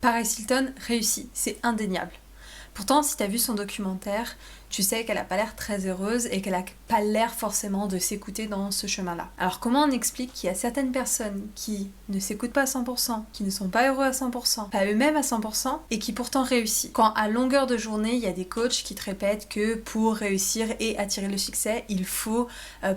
Paris Hilton réussit, c'est indéniable. Pourtant, si t'as vu son documentaire, tu sais qu'elle a pas l'air très heureuse et qu'elle a pas l'air forcément de s'écouter dans ce chemin-là. Alors comment on explique qu'il y a certaines personnes qui ne s'écoutent pas à 100%, qui ne sont pas heureux à 100%, pas eux-mêmes à 100% et qui pourtant réussissent? Quand à longueur de journée, il y a des coachs qui te répètent que pour réussir et attirer le succès, il faut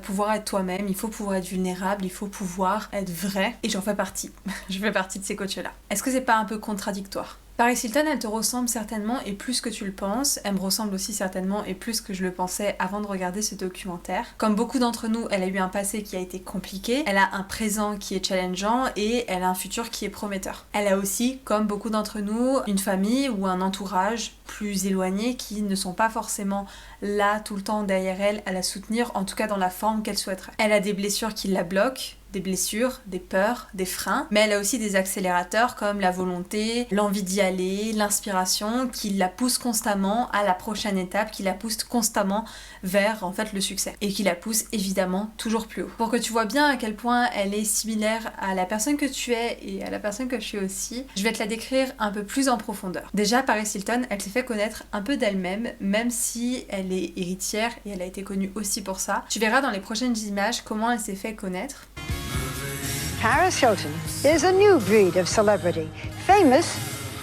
pouvoir être toi-même, il faut pouvoir être vulnérable, il faut pouvoir être vrai. Et j'en fais partie. Je fais partie de ces coachs-là. Est-ce que c'est pas un peu contradictoire? Paris Hilton, elle te ressemble certainement et plus que tu le penses. Elle me ressemble aussi certainement et plus que je le pensais avant de regarder ce documentaire. Comme beaucoup d'entre nous, elle a eu un passé qui a été compliqué, elle a un présent qui est challengeant et elle a un futur qui est prometteur. Elle a aussi, comme beaucoup d'entre nous, une famille ou un entourage plus éloigné qui ne sont pas forcément là tout le temps derrière elle à la soutenir, en tout cas dans la forme qu'elle souhaiterait. Elle a des blessures qui la bloquent, des blessures, des peurs, des freins, mais elle a aussi des accélérateurs comme la volonté, l'envie d'y aller, l'inspiration qui la pousse constamment à la prochaine étape, qui la pousse constamment vers en fait le succès et qui la pousse évidemment toujours plus haut. Pour que tu vois bien à quel point elle est similaire à la personne que tu es et à la personne que je suis aussi, je vais te la décrire un peu plus en profondeur. Déjà, Paris Hilton, elle s'est fait connaître un peu d'elle-même, même si elle est héritière et elle a été connue aussi pour ça. Tu verras dans les prochaines images comment elle s'est fait connaître. Paris Hilton is a new breed of celebrity, famous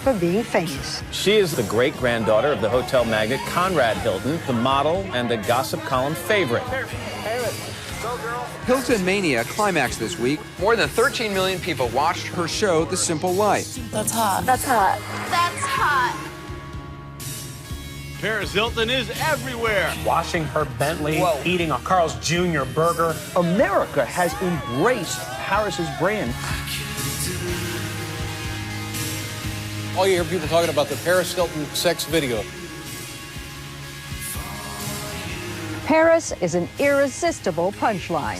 for being famous. She is the great-granddaughter of the hotel magnate Conrad Hilton, the model and the gossip column favorite. Hilton Mania climaxed this week. More than 13 million people watched her show, The Simple Life. That's hot. That's hot. That's hot. Paris Hilton is everywhere. Washing her Bentley, eating a Carl's Jr. burger. America has embraced Paris's brand. All you hear people talking about the Paris Hilton sex video. Paris is an irresistible punchline.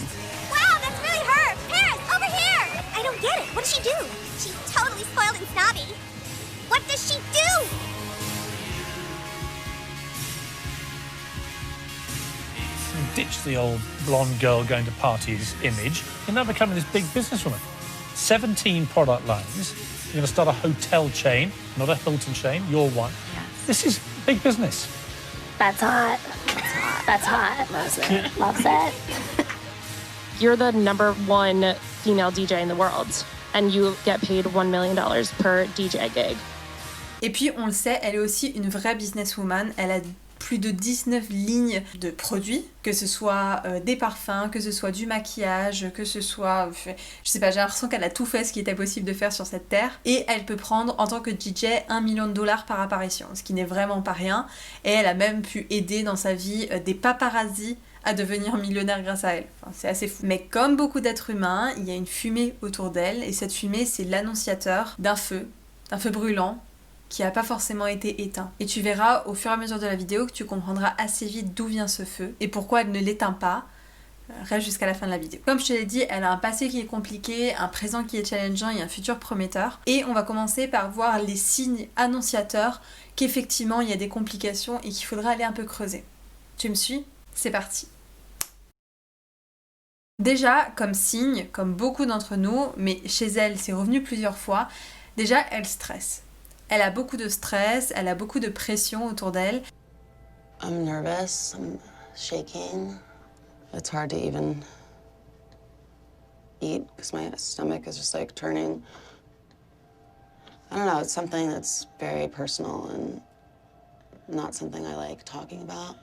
Wow, that's really her. Paris, over here. I don't get it. What does she do? She's totally spoiled and snobby. What does she do? Ditch the old blonde girl going to parties image. You're now becoming this big businesswoman. 17 product lines. You're going to start a hotel chain, not a Hilton chain. You're one. Yes. This is big business. That's hot. That's hot. That's hot. Loves it. Loves it. You're the #1 female DJ in the world, and you get paid $1 million per DJ gig. Et puis, on le sait, elle est aussi une vraie businesswoman. Elle a plus de 19 lignes de produits, que ce soit des parfums, que ce soit du maquillage, que ce soit... je sais pas, j'ai l'impression qu'elle a tout fait ce qui était possible de faire sur cette terre. Et elle peut prendre, en tant que DJ, $1 million par apparition, ce qui n'est vraiment pas rien. Et elle a même pu aider dans sa vie des paparazzis à devenir millionnaire grâce à elle. Enfin, c'est assez fou. Mais comme beaucoup d'êtres humains, il y a une fumée autour d'elle, et cette fumée, c'est l'annonciateur d'un feu brûlant, qui n'a pas forcément été éteint. Et tu verras au fur et à mesure de la vidéo que tu comprendras assez vite d'où vient ce feu et pourquoi elle ne l'éteint pas. Reste jusqu'à la fin de la vidéo. Comme je te l'ai dit, elle a un passé qui est compliqué, un présent qui est challengeant et un futur prometteur. Et on va commencer par voir les signes annonciateurs qu'effectivement il y a des complications et qu'il faudra aller un peu creuser. Tu me suis ? C'est parti. Déjà, comme signe, comme beaucoup d'entre nous, mais chez elle c'est revenu plusieurs fois, déjà elle stresse. Elle a beaucoup de stress, elle a beaucoup de pression autour d'elle. I'm nervous, I'm shaking. It's hard to even eat because my stomach is just like turning. I don't know, it's something that's very personal and not something I like talking about.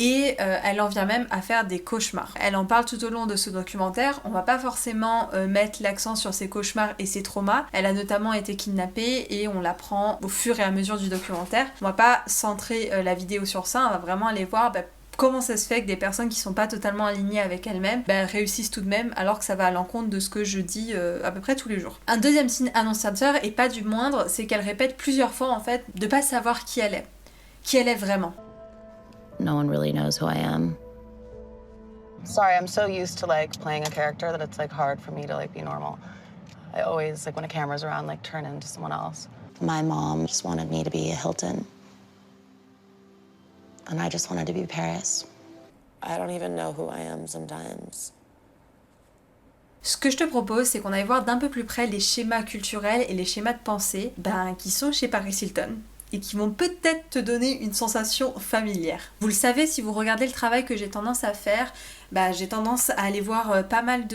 Et elle en vient même à faire des cauchemars. Elle en parle tout au long de ce documentaire. On va pas forcément mettre l'accent sur ses cauchemars et ses traumas. Elle a notamment été kidnappée et on l'apprend au fur et à mesure du documentaire. On va pas centrer la vidéo sur ça, on va vraiment aller voir comment ça se fait que des personnes qui sont pas totalement alignées avec elles-mêmes réussissent tout de même alors que ça va à l'encontre de ce que je dis à peu près tous les jours. Un deuxième signe annonciateur, et pas du moindre, c'est qu'elle répète plusieurs fois en fait de pas savoir qui elle est vraiment. No one really knows who I am. Sorry, I'm so used to like playing a character that it's like hard for me to like be normal. I always like when a camera's around like turn into someone else. My mom just wanted me to be a Hilton. And I just wanted to be Paris. I don't even know who I am sometimes. Ce que je te propose, c'est qu'on aille voir d'un peu plus près les schémas culturels et les schémas de pensée qui sont chez Paris Hilton et qui vont peut-être te donner une sensation familière. Vous le savez, si vous regardez le travail que j'ai tendance à faire, j'ai tendance à aller voir pas mal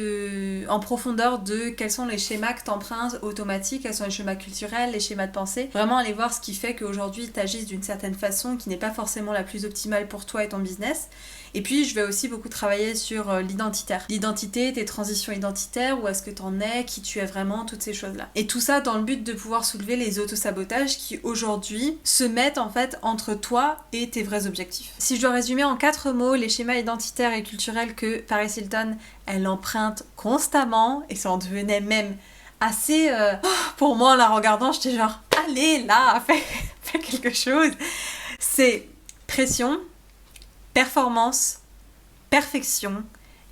en profondeur de quels sont les schémas que t'empruntes automatiques, quels sont les schémas culturels, les schémas de pensée. Vraiment aller voir ce qui fait qu'aujourd'hui t'agisses d'une certaine façon qui n'est pas forcément la plus optimale pour toi et ton business. Et puis je vais aussi beaucoup travailler sur l'identitaire. L'identité, tes transitions identitaires, où est-ce que t'en es, qui tu es vraiment, toutes ces choses-là. Et tout ça dans le but de pouvoir soulever les autosabotages qui aujourd'hui se mettent en fait entre toi et tes vrais objectifs. Si je dois résumer en 4 mots les schémas identitaires et culturels que Paris Hilton, elle emprunte constamment, et ça en devenait même assez... pour moi en la regardant, j'étais genre, allez là, fais quelque chose. C'est pression, performance, perfection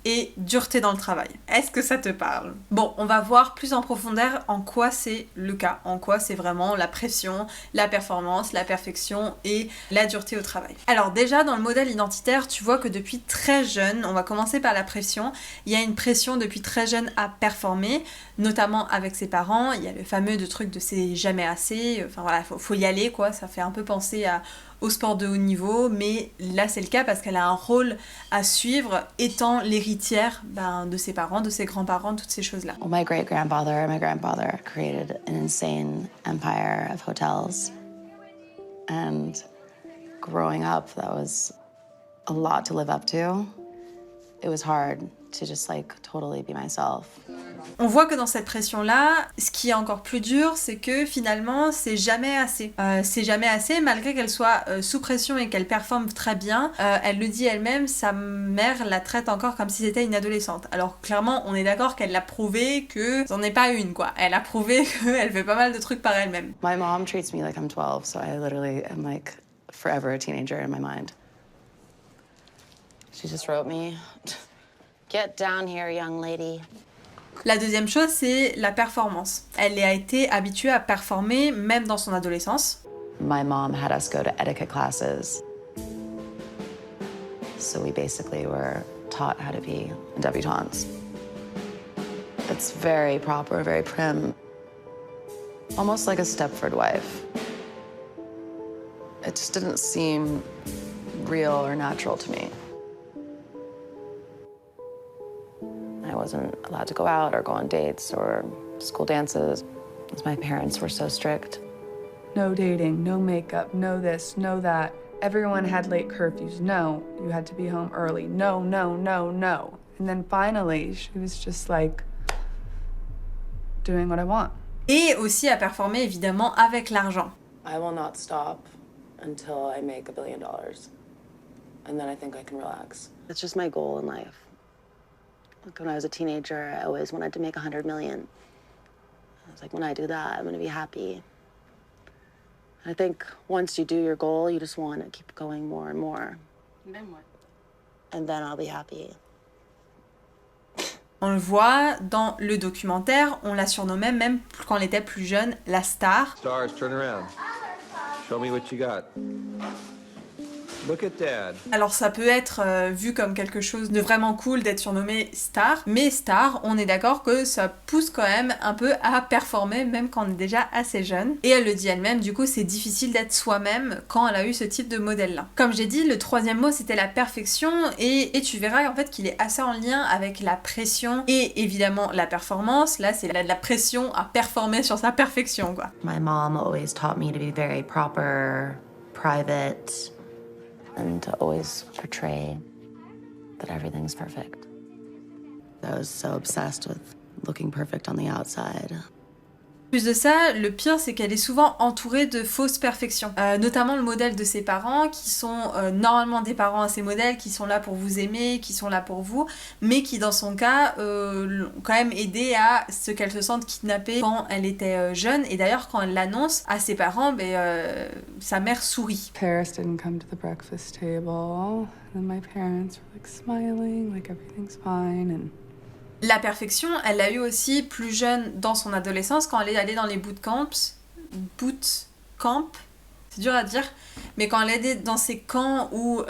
et dureté dans le travail. Est-ce que ça te parle? Bon, on va voir plus en profondeur en quoi c'est le cas, en quoi c'est vraiment la pression, la performance, la perfection et la dureté au travail. Alors déjà, dans le modèle identitaire, tu vois que depuis très jeune, on va commencer par la pression, il y a une pression depuis très jeune à performer, notamment avec ses parents. Il y a le fameux truc de c'est jamais assez, enfin voilà, faut y aller quoi, ça fait un peu penser au sport de haut niveau, mais là c'est le cas parce qu'elle a un rôle à suivre étant l'héritière de ses parents, de ses grands-parents, toutes ces choses-là. Well, my grandfather created an insane empire of hotels. And growing up, that was a lot to live up to. It was hard to just totally be myself. On voit que dans cette pression-là, ce qui est encore plus dur, c'est que finalement, c'est jamais assez. C'est jamais assez, malgré qu'elle soit sous pression et qu'elle performe très bien. Elle le dit elle-même, sa mère la traite encore comme si c'était une adolescente. Alors clairement, on est d'accord qu'elle l'a prouvé que c'en est pas une, quoi. Elle a prouvé qu'elle fait pas mal de trucs par elle-même. My mom treats me like I'm 12, so I literally am forever a teenager in my mind. She just wrote me, "Get down here, young lady." La deuxième chose, c'est la performance. Elle a été habituée à performer, même dans son adolescence. My mom had us go to etiquette classes. So we basically were taught how to be debutantes. It's very proper, very prim. Almost like a Stepford wife. It just didn't seem real or natural to me. I wasn't allowed to go out or go on dates or school dances, as my parents were so strict. No dating, no makeup, no this, no that. Everyone had late curfews. No, you had to be home early. No, no, no, no. And then finally, she was just doing what I want. Et aussi à performer évidemment avec l'argent. I will not stop until I make $1 billion. And then I think I can relax. It's just my goal in life. When I was a teenager, I always wanted to make 100 million. I was like, when I do that, I'm going to be happy. I think once you do your goal, you just want to keep going more and more. And then what? And then I'll be happy. On le voit dans le documentaire, on la surnommait même quand elle était plus jeune, la star. Stars, turn around. Show me what you got. Look at Dad. Alors ça peut être vu comme quelque chose de vraiment cool d'être surnommé star, mais star, on est d'accord que ça pousse quand même un peu à performer même quand on est déjà assez jeune. Et elle le dit elle-même, du coup c'est difficile d'être soi-même quand elle a eu ce type de modèle-là. Comme j'ai dit, le troisième mot c'était la perfection et tu verras en fait qu'il est assez en lien avec la pression et évidemment la performance. Là c'est la pression à performer sur sa perfection quoi. My mom always taught me to be very proper, private. And to always portray that everything's perfect. I was so obsessed with looking perfect on the outside. Plus de ça, le pire c'est qu'elle est souvent entourée de fausses perfections. Notamment le modèle de ses parents qui sont normalement des parents assez modèles, qui sont là pour vous aimer, qui sont là pour vous, mais qui dans son cas l'ont quand même aidé à ce qu'elle se sente kidnappée quand elle était jeune. Et d'ailleurs quand elle l'annonce à ses parents, sa mère sourit. Paris didn't come to the breakfast table, and my parents were smiling, everything's fine, and... La perfection, elle l'a eu aussi plus jeune dans son adolescence quand elle est allée dans les bootcamps, C'est dur à dire, mais quand elle est dans ces camps où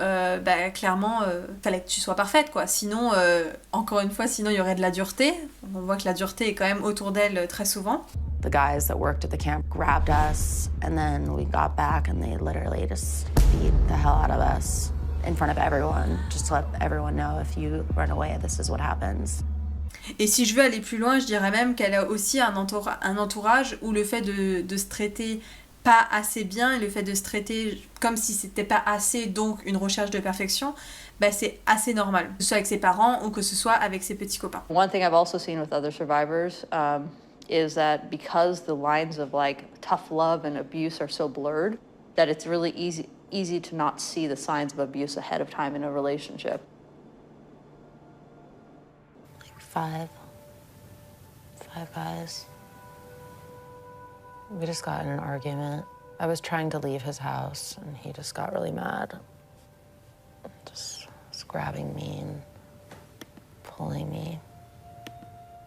clairement fallait que tu sois parfaite quoi, sinon encore une fois sinon il y aurait de la dureté. On voit que la dureté est quand même autour d'elle très souvent. The guys that worked at the camp grabbed us and then we got back and they literally just beat the hell out of us in front of everyone, just to let everyone know if you run away, this is what happens. Et si je veux aller plus loin, je dirais même qu'elle a aussi un entourage où le fait de se traiter pas assez bien et le fait de se traiter comme si c'était pas assez, donc une recherche de perfection, c'est assez normal, que ce soit avec ses parents ou que ce soit avec ses petits copains. One thing I've also seen with other survivors is that because the lines of like tough love and abuse are so blurred, that it's really easy to not see the signs of abuse ahead of time in a relationship. Five guys. We just got in an argument. I was trying to leave his house, and he just got really mad. Just was grabbing me and pulling me.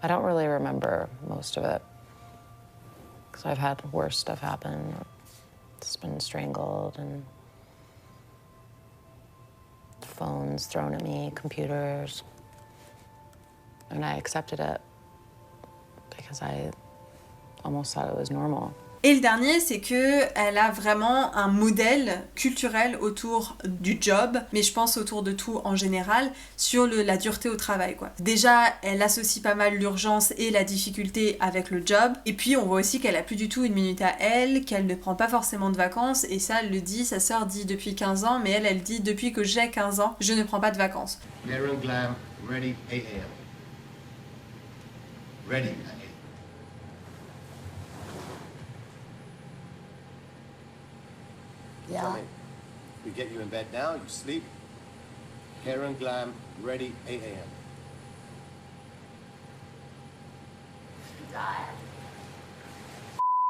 I don't really remember most of it, because I've had worse stuff happen. Just been strangled and phones thrown at me, computers. And I accepted it because I almost thought it was normal. Et le dernier, c'est que elle a vraiment un modèle culturel autour du job, mais je pense autour de tout en général, sur la dureté au travail, quoi. Déjà, elle associe pas mal l'urgence et la difficulté avec le job, et puis on voit aussi qu'elle a plus du tout une minute à elle, qu'elle ne prend pas forcément de vacances, et ça, elle le dit, sa sœur dit depuis 15 ans, mais elle dit depuis que j'ai 15 ans, je ne prends pas de vacances. Hair and glam, ready, AM. Ready, Yeah. We get you in bed now, you sleep. Hair and glam, ready, 8 a.m.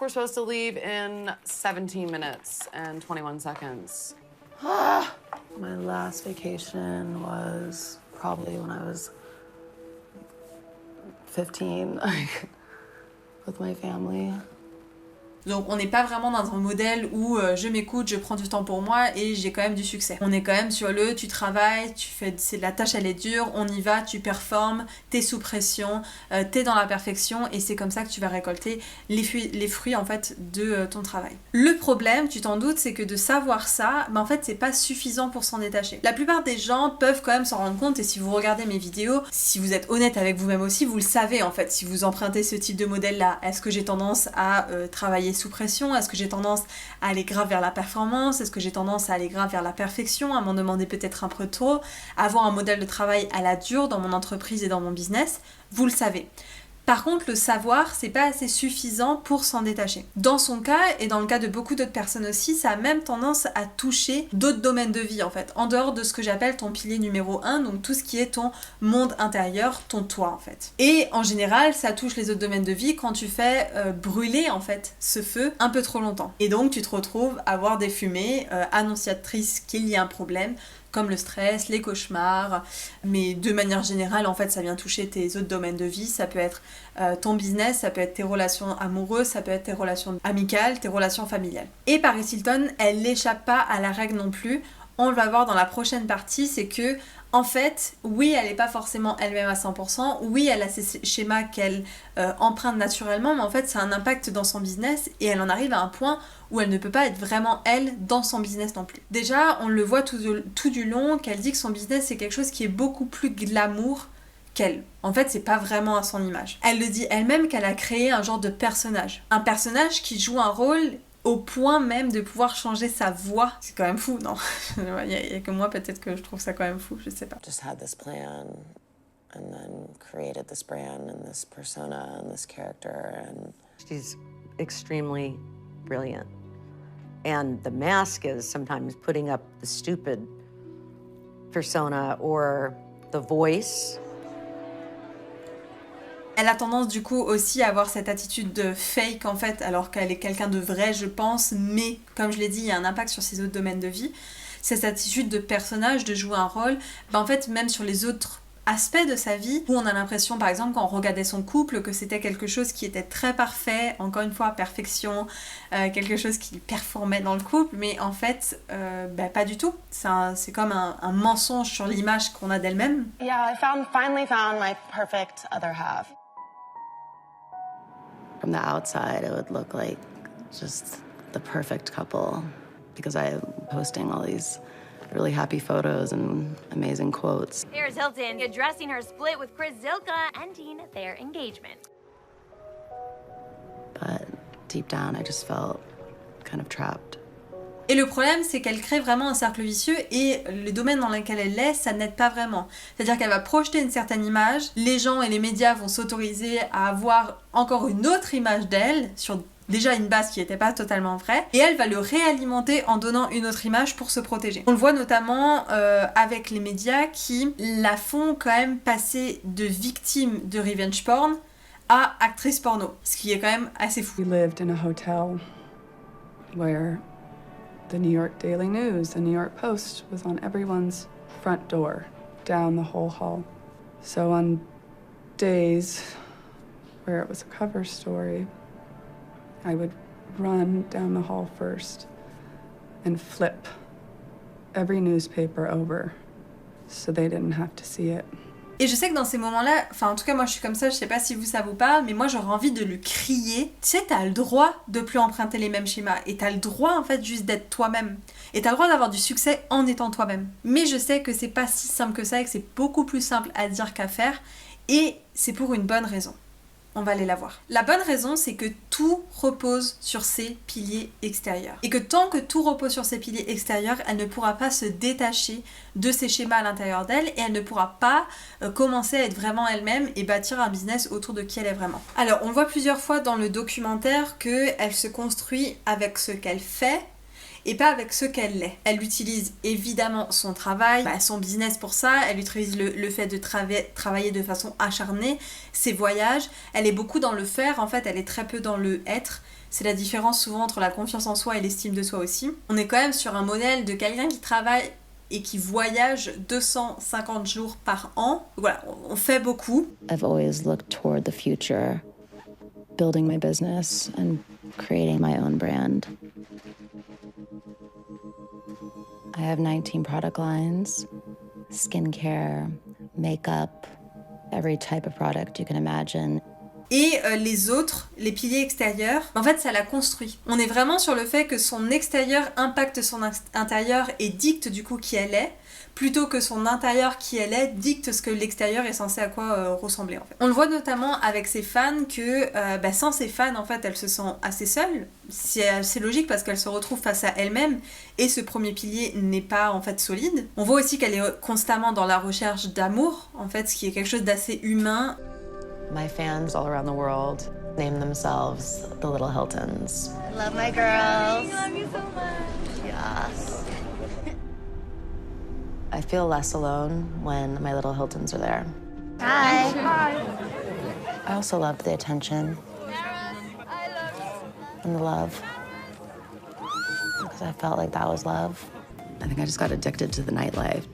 We're supposed to leave in 17 minutes and 21 seconds. My last vacation was probably when I was 15, with my family. Donc on n'est pas vraiment dans un modèle où je m'écoute, je prends du temps pour moi et j'ai quand même du succès. On est quand même sur tu travailles, la tâche elle est dure, on y va, tu performes, t'es sous pression, t'es dans la perfection et c'est comme ça que tu vas récolter les fruits en fait de ton travail. Le problème, tu t'en doutes, c'est que de savoir ça, en fait c'est pas suffisant pour s'en détacher. La plupart des gens peuvent quand même s'en rendre compte et si vous regardez mes vidéos, si vous êtes honnête avec vous-même aussi, vous le savez en fait, si vous empruntez ce type de modèle là, est-ce que j'ai tendance à travailler sous pression? Est-ce que j'ai tendance à aller grave vers la performance? Est-ce que j'ai tendance à aller grave vers la perfection, à m'en demander peut-être un peu trop, à avoir un modèle de travail à la dure dans mon entreprise et dans mon business? Vous le savez. Par contre, le savoir, c'est pas assez suffisant pour s'en détacher. Dans son cas, et dans le cas de beaucoup d'autres personnes aussi, ça a même tendance à toucher d'autres domaines de vie en fait, en dehors de ce que j'appelle ton pilier numéro 1, donc tout ce qui est ton monde intérieur, ton toi en fait. Et en général, ça touche les autres domaines de vie quand tu fais brûler en fait ce feu un peu trop longtemps. Et donc tu te retrouves à voir des fumées annonciatrices qu'il y a un problème, comme le stress, les cauchemars, mais de manière générale, en fait, ça vient toucher tes autres domaines de vie. Ça peut être ton business, ça peut être tes relations amoureuses, ça peut être tes relations amicales, tes relations familiales. Et Paris Hilton, elle n'échappe pas à la règle non plus. On va voir dans la prochaine partie, c'est que en fait, oui, elle n'est pas forcément elle-même à 100%, oui, elle a ces schémas qu'elle emprunte naturellement, mais en fait, ça a un impact dans son business et elle en arrive à un point où elle ne peut pas être vraiment elle dans son business non plus. Déjà, on le voit tout du long qu'elle dit que son business, c'est quelque chose qui est beaucoup plus glamour qu'elle. En fait, c'est pas vraiment à son image. Elle le dit elle-même qu'elle a créé un genre de personnage. Un personnage qui joue un rôle au point même de pouvoir changer sa voix. C'est quand même fou, non? Il y a que moi peut-être que je trouve ça quand même fou, je sais pas. Just had this plan and then created this brand and this persona and this character and she's extremely brilliant. And the mask is sometimes putting up the stupid persona or the voice. Elle a tendance du coup aussi à avoir cette attitude de fake en fait, alors qu'elle est quelqu'un de vrai je pense, mais comme je l'ai dit, il y a un impact sur ses autres domaines de vie. Cette attitude de personnage, de jouer un rôle, en fait même sur les autres aspects de sa vie où on a l'impression, par exemple, quand on regardait son couple, que c'était quelque chose qui était très parfait, encore une fois, perfection, quelque chose qui performait dans le couple, mais en fait, pas du tout. C'est comme un mensonge sur l'image qu'on a d'elle-même. Yeah, I finally found my perfect other half. From the outside, it would look like just the perfect couple because I'm posting all these really happy photos and amazing quotes. Paris Hilton addressing her split with Chris Zilka, ending their engagement. But deep down, I just felt kind of trapped. Et le problème, c'est qu'elle crée vraiment un cercle vicieux et le domaine dans lequel elle est, ça n'aide pas vraiment. C'est-à-dire qu'elle va projeter une certaine image, les gens et les médias vont s'autoriser à avoir encore une autre image d'elle, sur déjà une base qui n'était pas totalement vraie, et elle va le réalimenter en donnant une autre image pour se protéger. On le voit notamment avec les médias qui la font quand même passer de victime de revenge porn à actrice porno, ce qui est quand même assez fou. We lived in a hotel where the New York Daily News, the New York Post was on everyone's front door, down the whole hall. So on days where it was a cover story, I would run down the hall first and flip every newspaper over so they didn't have to see it. Et je sais que dans ces moments-là, enfin en tout cas moi je suis comme ça, je sais pas si vous ça vous parle, mais moi j'aurais envie de lui crier, tu sais t'as le droit de plus emprunter les mêmes schémas, et t'as le droit en fait juste d'être toi-même, et t'as le droit d'avoir du succès en étant toi-même. Mais je sais que c'est pas si simple que ça, et que c'est beaucoup plus simple à dire qu'à faire, et c'est pour une bonne raison. On va aller la voir. La bonne raison, c'est que tout repose sur ses piliers extérieurs. Et que tant que tout repose sur ses piliers extérieurs, elle ne pourra pas se détacher de ses schémas à l'intérieur d'elle et elle ne pourra pas commencer à être vraiment elle-même et bâtir un business autour de qui elle est vraiment. Alors, on voit plusieurs fois dans le documentaire qu'elle se construit avec ce qu'elle fait et pas avec ce qu'elle est. Elle utilise évidemment son travail, son business pour ça, elle utilise le fait de travailler de façon acharnée, ses voyages, elle est beaucoup dans le faire, en fait elle est très peu dans le être. C'est la différence souvent entre la confiance en soi et l'estime de soi aussi. On est quand même sur un modèle de quelqu'un qui travaille et qui voyage 250 jours par an. Voilà, on fait beaucoup. I've always looked toward the future, building my business and creating my own brand. I have 19 product lines, skincare, makeup, every type of product you can imagine. Et les autres, les piliers extérieurs, en fait ça la construit. On est vraiment sur le fait que son extérieur impacte son intérieur et dicte du coup qui elle est, plutôt que son intérieur qui elle est dicte ce que l'extérieur est censé à quoi ressembler en fait. On le voit notamment avec ses fans que sans ses fans en fait elle se sent assez seule. C'est logique parce qu'elle se retrouve face à elle-même et ce premier pilier n'est pas en fait solide. On voit aussi qu'elle est constamment dans la recherche d'amour en fait, ce qui est quelque chose d'assez humain. My fans all around the world name themselves the Little Hiltons. I love my girls. I love you so much. Yes. I feel less alone when my Little Hiltons are there. Hi. Hi. I also loved the attention and the love because I felt like that was love. I think I just got addicted to the nightlife.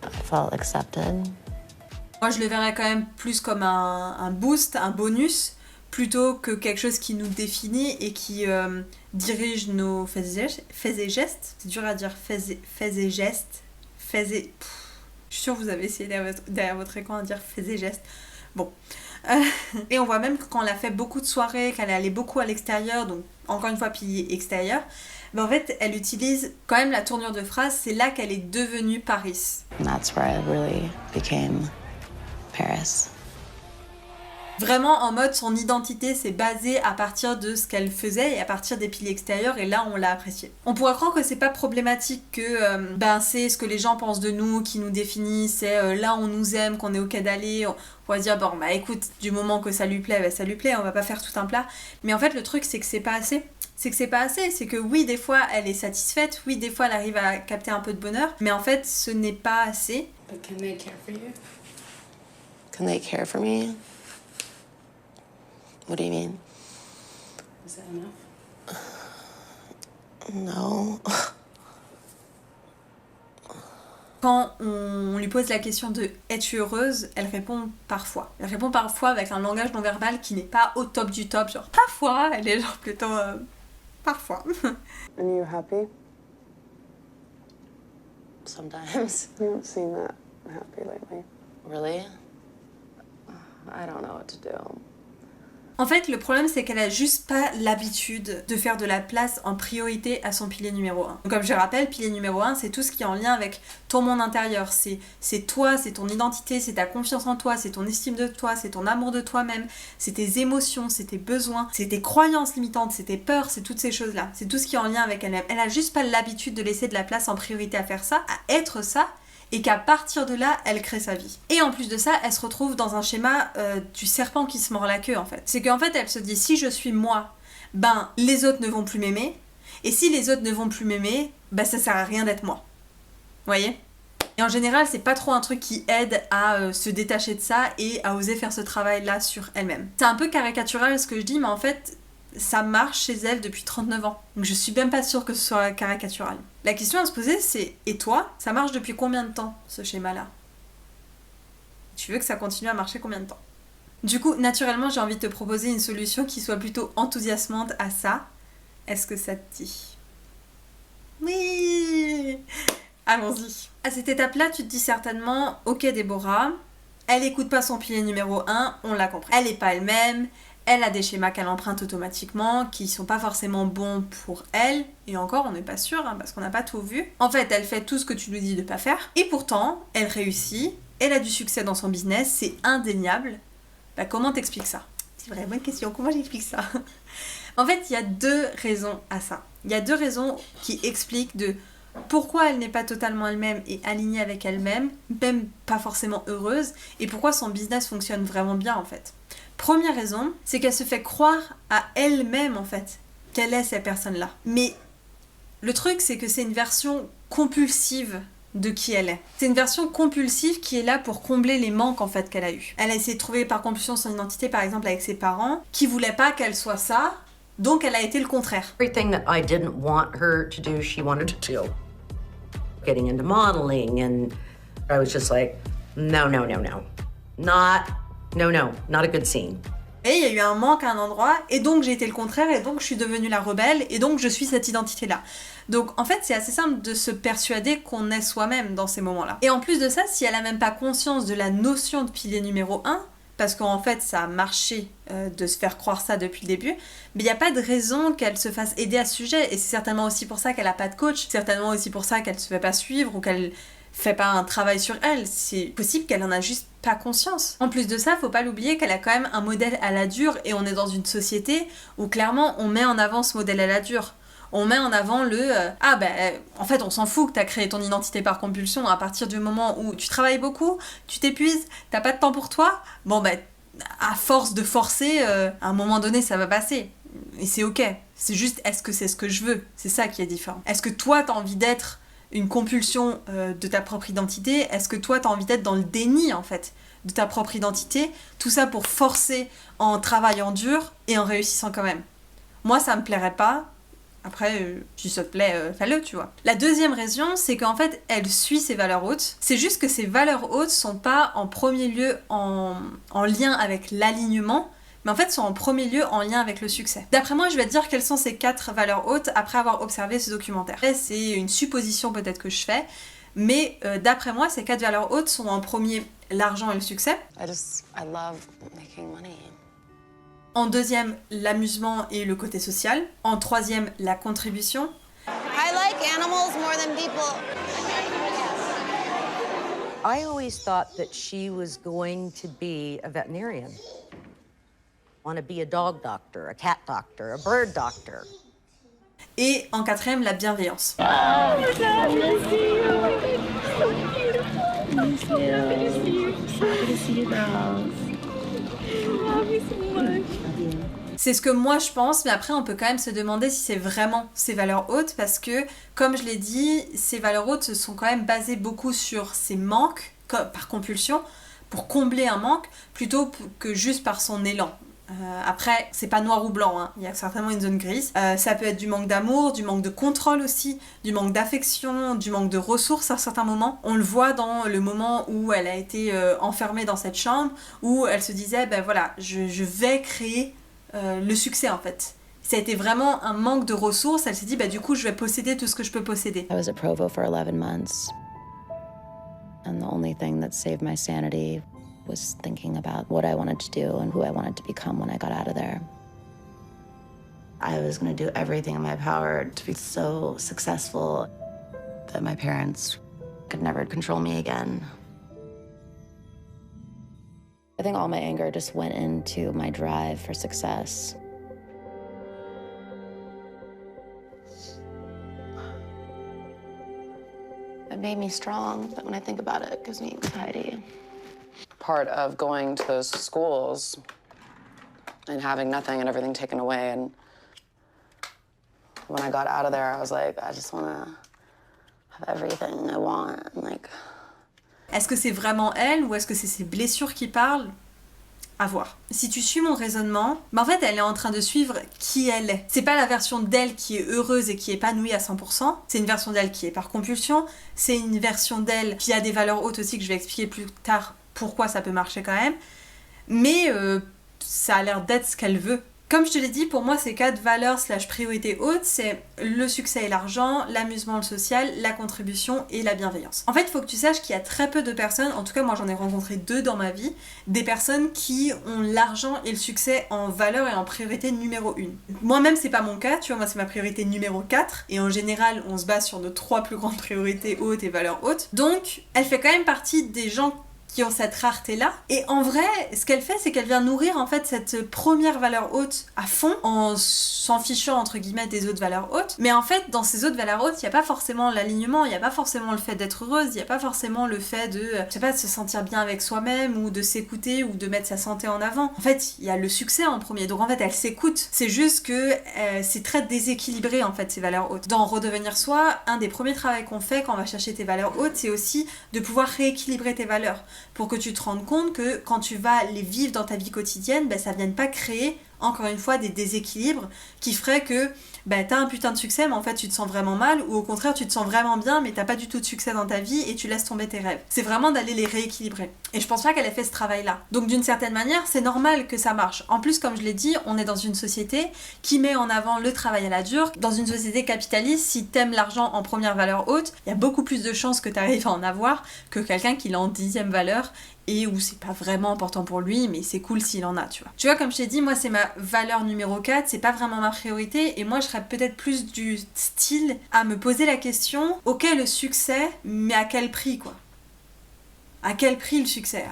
I felt accepted. Moi, je le verrais quand même plus comme un boost, un bonus, plutôt que quelque chose qui nous définit et qui dirige nos faits et gestes. C'est dur à dire, faits et gestes. Je suis sûre que vous avez essayé derrière votre écran à dire faits et gestes. Bon. Et on voit même que quand elle a fait beaucoup de soirées, qu'elle est allée beaucoup à l'extérieur, donc encore une fois pilier extérieur, en fait, elle utilise quand même la tournure de phrase, c'est là qu'elle est devenue Paris. And that's where I really became Paris. Vraiment en mode son identité s'est basée à partir de ce qu'elle faisait et à partir des piliers extérieurs et là on l'a apprécié. On pourrait croire que c'est pas problématique que c'est ce que les gens pensent de nous qui nous définit, c'est là on nous aime, qu'on est ok d'aller, on pourrait dire écoute du moment que ça lui plaît, ça lui plaît, on va pas faire tout un plat. Mais en fait le truc c'est que c'est pas assez. C'est que oui des fois elle est satisfaite, oui des fois elle arrive à capter un peu de bonheur, mais en fait ce n'est pas assez. But can they care for you? Can they care for me? What do you mean? Is that enough? No. Quand on lui pose la question de « es-tu heureuse ?», elle répond parfois. Elle répond parfois avec un langage non verbal qui n'est pas au top du top, genre parfois, elle est genre plutôt parfois. And you happy? Sometimes. You don't seem that happy lately. Really? I don't know what to do. En fait, le problème, c'est qu'elle a juste pas l'habitude de faire de la place en priorité à son pilier numéro 1. Donc, comme je rappelle, pilier numéro 1, c'est tout ce qui est en lien avec ton monde intérieur. C'est toi, c'est ton identité, c'est ta confiance en toi, c'est ton estime de toi, c'est ton amour de toi-même, c'est tes émotions, c'est tes besoins, c'est tes croyances limitantes, c'est tes peurs, c'est toutes ces choses-là. C'est tout ce qui est en lien avec elle-même. Elle a juste pas l'habitude de laisser de la place en priorité à faire ça, à être ça, et qu'à partir de là, elle crée sa vie. Et en plus de ça, elle se retrouve dans un schéma du serpent qui se mord la queue, en fait. C'est qu'en fait, elle se dit, si je suis moi, ben, les autres ne vont plus m'aimer, et si les autres ne vont plus m'aimer, ben, ça sert à rien d'être moi. Vous voyez ? Et en général, c'est pas trop un truc qui aide à se détacher de ça et à oser faire ce travail-là sur elle-même. C'est un peu caricatural ce que je dis, mais en fait, ça marche chez elle depuis 39 ans. Donc je suis même pas sûre que ce soit caricatural. La question à se poser, c'est « Et toi, ça marche depuis combien de temps, ce schéma-là ? Tu veux que ça continue à marcher combien de temps ?» Du coup, naturellement, j'ai envie de te proposer une solution qui soit plutôt enthousiasmante à ça. Est-ce que ça te dit ? Oui ! Allons-y. À cette étape-là, tu te dis certainement « Ok Déborah, elle écoute pas son pilier numéro 1, on l'a compris. Elle est pas elle-même, elle a des schémas qu'elle emprunte automatiquement, qui sont pas forcément bons pour elle, et encore on n'est pas sûr, hein, parce qu'on n'a pas tout vu. En fait, elle fait tout ce que tu lui dis de pas faire, et pourtant, elle réussit, elle a du succès dans son business, c'est indéniable. Bah comment t'expliques ça ? C'est une vraie bonne question, comment j'explique ça ? En fait, il y a 2 raisons à ça. Il y a 2 raisons qui expliquent de pourquoi elle n'est pas totalement elle-même et alignée avec elle-même, même pas forcément heureuse, et pourquoi son business fonctionne vraiment bien en fait. Première raison, c'est qu'elle se fait croire à elle-même en fait qu'elle est cette personne-là. Mais le truc, c'est que c'est une version compulsive de qui elle est. C'est une version compulsive qui est là pour combler les manques en fait qu'elle a eu. Elle a essayé de trouver par compulsion son identité par exemple avec ses parents qui voulaient pas qu'elle soit ça, donc elle a été le contraire. Everything that I didn't want her to do, she wanted to do. Getting into modeling and I was just like, no. Not a good scene. Et il y a eu un manque à un endroit, et donc j'ai été le contraire, et donc je suis devenue la rebelle, et donc je suis cette identité-là. Donc en fait, c'est assez simple de se persuader qu'on est soi-même dans ces moments-là. Et en plus de ça, si elle a même pas conscience de la notion de pilier numéro 1, parce qu'en fait ça a marché de se faire croire ça depuis le début, mais il n'y a pas de raison qu'elle se fasse aider à ce sujet, et c'est certainement aussi pour ça qu'elle n'a pas de coach, certainement aussi pour ça qu'elle se fait pas suivre, ou qu'elle fait pas un travail sur elle, c'est possible qu'elle en a juste pas conscience. En plus de ça, faut pas l'oublier qu'elle a quand même un modèle à la dure, et on est dans une société où clairement on met en avant ce modèle à la dure. On met en avant en fait on s'en fout que t'as créé ton identité par compulsion à partir du moment où tu travailles beaucoup, tu t'épuises, t'as pas de temps pour toi, à force de forcer, à un moment donné ça va passer. Et c'est ok. C'est juste, est-ce que c'est ce que je veux ? C'est ça qui est différent. Est-ce que toi t'as envie d'être une compulsion de ta propre identité ? Est-ce que toi t'as envie d'être dans le déni en fait de ta propre identité ? Tout ça pour forcer en travaillant dur et en réussissant quand même. Moi ça me plairait pas. Après, si ça te plaît, fais-le, tu vois. La deuxième raison, c'est qu'en fait, elle suit ses valeurs hautes. C'est juste que ces valeurs hautes sont pas en premier lieu en lien avec l'alignement, mais en fait sont en premier lieu en lien avec le succès. D'après moi, je vais te dire quelles sont ces 4 valeurs hautes après avoir observé ce documentaire. C'est une supposition peut-être que je fais, mais d'après moi, ces 4 valeurs hautes sont en premier l'argent et le succès. I love making money. En deuxième, l'amusement et le côté social. En troisième, la contribution. I like animals more than people. I always thought that she was going to be a veterinarian. Want to be a dog doctor, a cat doctor, a bird doctor. Et en quatrième, la bienveillance. Oh my God, I see you. So beautiful. I'm so happy to see you. So happy to see you girls. I love you so much. C'est ce que moi je pense, mais après on peut quand même se demander si c'est vraiment ces valeurs hautes, parce que, comme je l'ai dit, ces valeurs hautes se sont quand même basées beaucoup sur ces manques, par compulsion, pour combler un manque, plutôt que juste par son élan. Après, c'est pas noir ou blanc, hein. Il y a certainement une zone grise. Ça peut être du manque d'amour, du manque de contrôle aussi, du manque d'affection, du manque de ressources à certains moments. On le voit dans le moment où elle a été enfermée dans cette chambre, où elle se disait, ben voilà, je vais créer le succès en fait. Ça a été vraiment un manque de ressources. Elle s'est dit, bah du coup, je vais posséder tout ce que je peux posséder. I was at Provo for 11 months. And the only thing that saved my sanity was thinking about what I wanted to do and who I wanted to become when I got out of there. I was going to do everything in my power to be so successful that my parents could never control me again. I think all my anger just went into my drive for success. It made me strong, but when I think about it, it gives me anxiety. Part of going to those schools and having nothing and everything taken away. And when I got out of there, I was like, I just want to have everything I want. And like... Est-ce que c'est vraiment elle ou est-ce que c'est ses blessures qui parlent ? À voir. Si tu suis mon raisonnement, en fait elle est en train de suivre qui elle est. C'est pas la version d'elle qui est heureuse et qui est épanouie à 100%, c'est une version d'elle qui est par compulsion, c'est une version d'elle qui a des valeurs hautes aussi que je vais expliquer plus tard pourquoi ça peut marcher quand même, mais ça a l'air d'être ce qu'elle veut. Comme je te l'ai dit, pour moi, ces 4 valeurs / priorités hautes, c'est le succès et l'argent, l'amusement, le social, la contribution et la bienveillance. En fait, il faut que tu saches qu'il y a très peu de personnes, en tout cas moi j'en ai rencontré 2 dans ma vie, des personnes qui ont l'argent et le succès en valeur et en priorité numéro 1. Moi-même, c'est pas mon cas, tu vois, moi c'est ma priorité numéro 4, et en général, on se base sur nos 3 plus grandes priorités hautes et valeurs hautes. Donc, elle fait quand même partie des gens qui ont cette rareté-là. Et en vrai, ce qu'elle fait, c'est qu'elle vient nourrir en fait cette première valeur haute à fond, en s'en fichant entre guillemets des autres valeurs hautes. Mais en fait, dans ces autres valeurs hautes, il n'y a pas forcément l'alignement, il n'y a pas forcément le fait d'être heureuse, il n'y a pas forcément le fait de, je sais pas, de se sentir bien avec soi-même, ou de s'écouter, ou de mettre sa santé en avant. En fait, il y a le succès en premier, donc en fait, elle s'écoute. C'est juste que c'est très déséquilibré en fait, ces valeurs hautes. Dans Redevenir Soi, un des premiers travaux qu'on fait quand on va chercher tes valeurs hautes, c'est aussi de pouvoir rééquilibrer tes valeurs, pour que tu te rendes compte que quand tu vas les vivre dans ta vie quotidienne, ça ne vienne pas créer, encore une fois, des déséquilibres qui feraient que t'as un putain de succès, mais en fait tu te sens vraiment mal, ou au contraire tu te sens vraiment bien, mais t'as pas du tout de succès dans ta vie et tu laisses tomber tes rêves. C'est vraiment d'aller les rééquilibrer. Et je pense pas qu'elle ait fait ce travail-là. Donc d'une certaine manière, c'est normal que ça marche. En plus, comme je l'ai dit, on est dans une société qui met en avant le travail à la dure. Dans une société capitaliste, si t'aimes l'argent en première valeur haute, il y a beaucoup plus de chances que t'arrives à en avoir que quelqu'un qui l'a en 10e valeur, et où c'est pas vraiment important pour lui, mais c'est cool s'il en a, tu vois. Tu vois, comme je t'ai dit, moi c'est ma valeur numéro 4, c'est pas vraiment ma priorité, et moi je serais peut-être plus du style à me poser la question, ok le succès, mais à quel prix quoi ? À quel prix le succès ?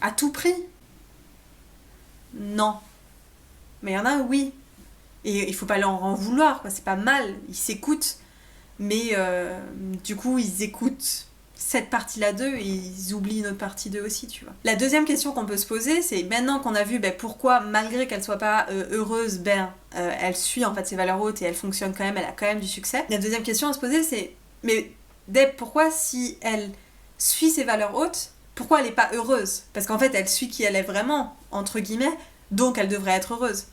À tout prix ? Non. Mais il y en a, oui. Et il faut pas leur en vouloir, quoi. C'est pas mal, ils s'écoutent, mais du coup ils écoutent cette partie-là d'eux et ils oublient une autre partie d'eux aussi, tu vois. La deuxième question qu'on peut se poser, c'est maintenant qu'on a vu pourquoi, malgré qu'elle soit pas heureuse, elle suit en fait ses valeurs hautes et elle fonctionne quand même, elle a quand même du succès. La deuxième question à se poser, c'est mais Deb, pourquoi si elle suit ses valeurs hautes, pourquoi elle est pas heureuse ? Parce qu'en fait, elle suit qui elle est vraiment, entre guillemets, donc elle devrait être heureuse.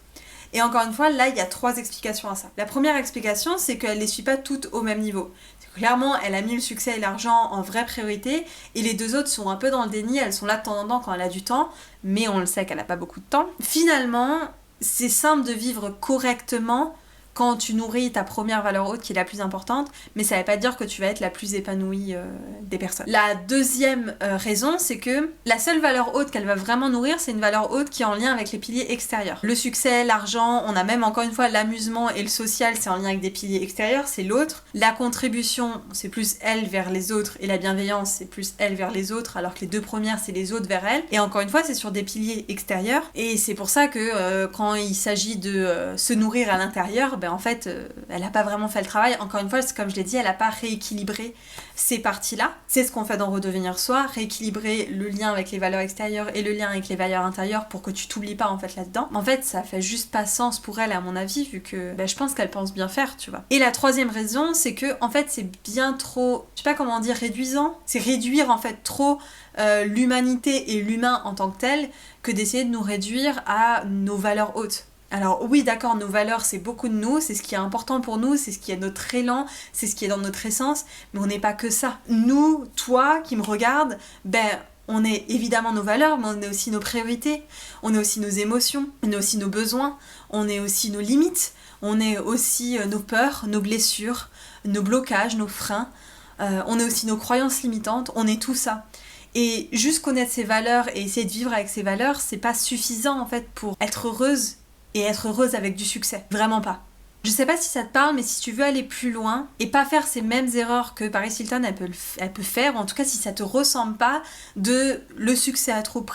Et encore une fois, là, il y a 3 explications à ça. La première explication, c'est qu'elle les suit pas toutes au même niveau. Clairement, elle a mis le succès et l'argent en vraie priorité, et les 2 autres sont un peu dans le déni, elles sont là de temps en temps quand elle a du temps, mais on le sait qu'elle n'a pas beaucoup de temps. Finalement, c'est simple de vivre correctement quand tu nourris ta première valeur haute qui est la plus importante, mais ça ne veut pas dire que tu vas être la plus épanouie des personnes. La deuxième raison, c'est que la seule valeur haute qu'elle va vraiment nourrir, c'est une valeur haute qui est en lien avec les piliers extérieurs. Le succès, l'argent, on a même encore une fois l'amusement et le social, c'est en lien avec des piliers extérieurs, c'est l'autre. La contribution, c'est plus elle vers les autres, et la bienveillance, c'est plus elle vers les autres, alors que les 2 premières, c'est les autres vers elle. Et encore une fois, c'est sur des piliers extérieurs, et c'est pour ça que quand il s'agit de se nourrir à l'intérieur, ben en fait, elle n'a pas vraiment fait le travail. Encore une fois, comme je l'ai dit, elle n'a pas rééquilibré ces parties-là. C'est ce qu'on fait dans Redevenir Soi, rééquilibrer le lien avec les valeurs extérieures et le lien avec les valeurs intérieures pour que tu t'oublies pas en fait là-dedans. En fait, ça fait juste pas sens pour elle à mon avis, vu que ben, je pense qu'elle pense bien faire, tu vois. Et la troisième raison, c'est que en fait, c'est bien trop, je sais pas comment dire, réduisant. C'est réduire en fait trop l'humanité et l'humain en tant que tel que d'essayer de nous réduire à nos valeurs hautes. Alors oui, d'accord, nos valeurs, c'est beaucoup de nous, c'est ce qui est important pour nous, c'est ce qui est notre élan, c'est ce qui est dans notre essence, mais on n'est pas que ça. Nous, toi qui me regardes, ben on est évidemment nos valeurs, mais on est aussi nos priorités, on est aussi nos émotions, on est aussi nos besoins, on est aussi nos limites, on est aussi nos peurs, nos blessures, nos blocages, nos freins, on est aussi nos croyances limitantes, on est tout ça. Et juste connaître ses valeurs et essayer de vivre avec ses valeurs, c'est pas suffisant en fait pour être heureuse et être heureuse avec du succès. Vraiment pas. Je sais pas si ça te parle, mais si tu veux aller plus loin et pas faire ces mêmes erreurs que Paris Hilton elle peut faire, ou en tout cas si ça te ressemble pas, de le succès à tout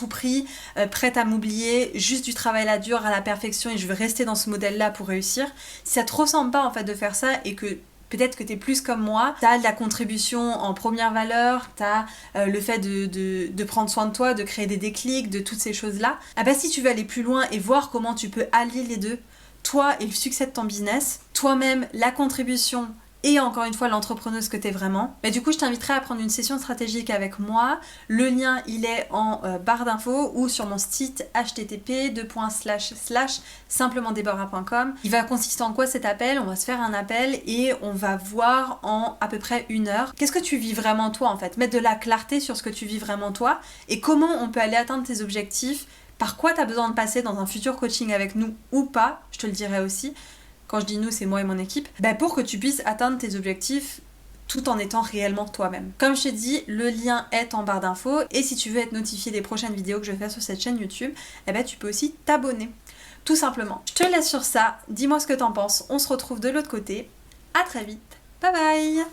prix, prête à m'oublier, juste du travail à dur à la perfection et je veux rester dans ce modèle-là pour réussir, si ça te ressemble pas en fait de faire ça et que peut-être que t'es plus comme moi, t'as de la contribution en première valeur, t'as le fait de prendre soin de toi, de créer des déclics, de toutes ces choses-là. Ah bah si tu veux aller plus loin et voir comment tu peux allier les deux, toi et le succès de ton business, toi-même, la contribution et encore une fois l'entrepreneuse que t'es vraiment, bah du coup je t'inviterai à prendre une session stratégique avec moi. Le lien il est en barre d'infos ou sur mon site http://simplementdeborah.com. Il va consister en quoi cet appel? On va se faire un appel et on va voir en à peu près 1 heure qu'est-ce que tu vis vraiment toi en fait, mettre de la clarté sur ce que tu vis vraiment toi et comment on peut aller atteindre tes objectifs, par quoi tu as besoin de passer dans un futur coaching avec nous ou pas, je te le dirai aussi. Quand je dis nous, c'est moi et mon équipe, bah pour que tu puisses atteindre tes objectifs tout en étant réellement toi-même. Comme je t'ai dit, le lien est en barre d'infos et si tu veux être notifié des prochaines vidéos que je vais faire sur cette chaîne YouTube, eh ben tu peux aussi t'abonner. Tout simplement. Je te laisse sur ça, dis-moi ce que t'en penses, on se retrouve de l'autre côté. À très vite, bye bye.